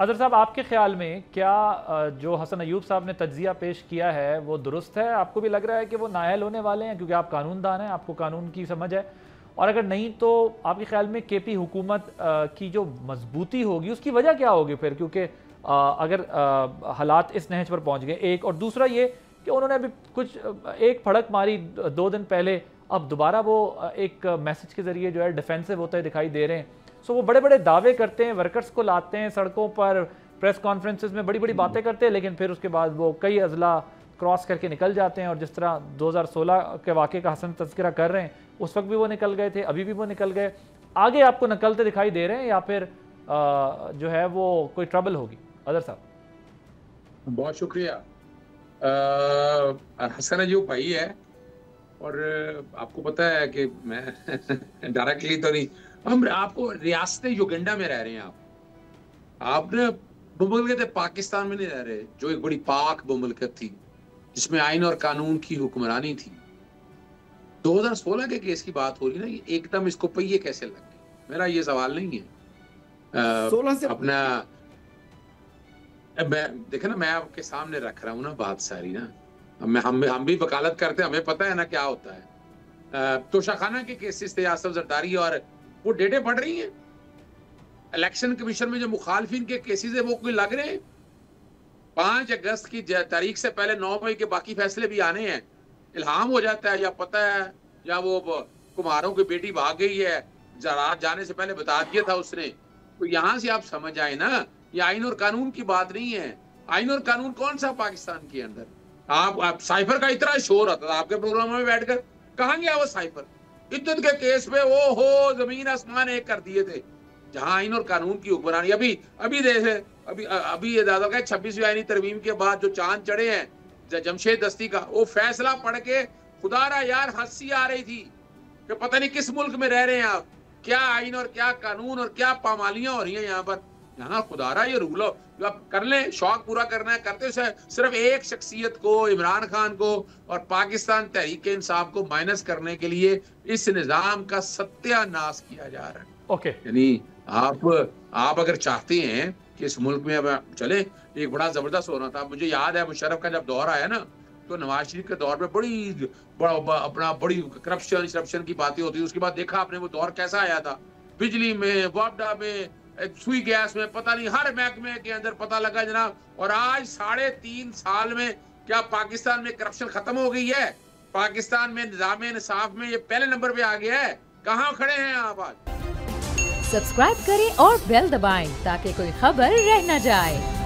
अज़हर साहब, आपके ख्याल में क्या जो हसन अयूब साहब ने तज्जिया पेश किया है वो दुरुस्त है? आपको भी लग रहा है कि वो नाअहल होने वाले हैं, क्योंकि आप कानूनदान हैं, आपको कानून की समझ है? और अगर नहीं तो आपके ख्याल में केपी हुकूमत की जो मजबूती होगी उसकी वजह क्या होगी फिर? क्योंकि अगर हालात इस नहज पर पहुँच गए, एक, और दूसरा ये कि उन्होंने अभी कुछ एक फड़क मारी 2 दिन पहले, अब दोबारा वो एक मैसेज के ज़रिए जो है डिफेंसिव होते दिखाई दे रहे हैं। सो वो बड़े बड़े दावे करते हैं, वर्कर्स को लाते हैं सड़कों पर, प्रेस कॉन्फ्रेंसेस में बड़ी बड़ी बातें करते हैं, लेकिन फिर उसके बाद वो कई अजला क्रॉस करके निकल जाते हैं। और जिस तरह 2016 के वाक़े का हसन तज़किरा कर रहे हैं, उस वक्त भी वो निकल गए थे, अभी भी वो निकल गए, आगे आपको निकलते दिखाई दे रहे हैं, या फिर जो है वो कोई ट्रबल होगी? अज़हर साहब, बहुत शुक्रिया। हसन अयूब भाई है, और आपको पता है कि मैं डायरेक्टली तो नहीं, हम आपको रियासत युगंडा में रह रहे हैं। आपने मुमलकत पाकिस्तान में नहीं रह रहे, जो एक बड़ी पाक मुमलकत थी जिसमें आइन और कानून की हुक्मरानी थी। 2016 के केस की बात हो रही ना, ये एकदम इसको पहिए कैसे लग गए? मेरा ये सवाल नहीं है। 16 से अपना मैं देखे ना, मैं आपके सामने रख रहा हूँ ना बात सारी ना। हम भी वकालत करते हैं, हमें पता है ना क्या होता है। तोशाखाना के केसेस थे, आसफ जरदारी, और वो डेटें बढ़ रही हैं। इलेक्शन कमीशन में जो मुखालफिन के केसेस है वो कोई लग रहे हैं। 5 अगस्त की तारीख से पहले 9 मई के बाकी फैसले भी आने हैं। इल्हाम हो जाता है, या पता है, या वो कुम्हारों की बेटी भाग गई है, रात जाने से पहले बता दिया था उसने। तो यहां से आप समझ आए ना, ये आइन और कानून की बात नहीं है। आइन और कानून कौन सा पाकिस्तान के अंदर? आप साइफर का इतना शोर आता था आपके प्रोग्राम में बैठकर, कहां गया वो साइफर? इद्दत के केस पे वो हो जमीन आसमान एक कर दिए थे, जहां आइन और कानून की हुक्मरानी। अभी अभी देखे, अभी ये दादा का 26वीं आईनी तरमीम के बाद जो चांद चढ़े हैं जमशेद दस्ती का, वो फैसला पढ़ के खुदारा यार हंसी आ रही थी कि पता नहीं किस मुल्क में रह रहे हैं आप, क्या आइन और क्या कानून और क्या पामालियां हो रही हैं यहाँ पर। यहाँ खुदारा ये रूल जो आप कर लें, शौक पूरा करना है करते सिर्फ एक शख्सियत को, इमरान खान को और पाकिस्तान तहरीक इंसाफ को माइनस करने के लिए इस निजाम का सत्यानाश किया जा रहा है। ओके। यानी आप अगर चाहते हैं कि इस मुल्क में अब चले, एक बड़ा जबरदस्त होना था। मुझे याद है मुशर्रफ का जब दौर आया ना, तो नवाज शरीफ के दौर में बड़ी करप्शन की बातें होती थी। उसके बाद देखा आपने वो दौर कैसा आया था, बिजली में, वापडा में, सुई गैस में, पता नहीं हर महकमे के अंदर पता लगा जनाब। और आज 3.5 साल में क्या पाकिस्तान में करप्शन खत्म हो गई है? पाकिस्तान में निजाम इंसाफ में ये पहले नंबर पे आ गया है। कहाँ खड़े हैं आप आज? सब्सक्राइब करें और बेल दबाएं ताकि कोई खबर रह न जाए।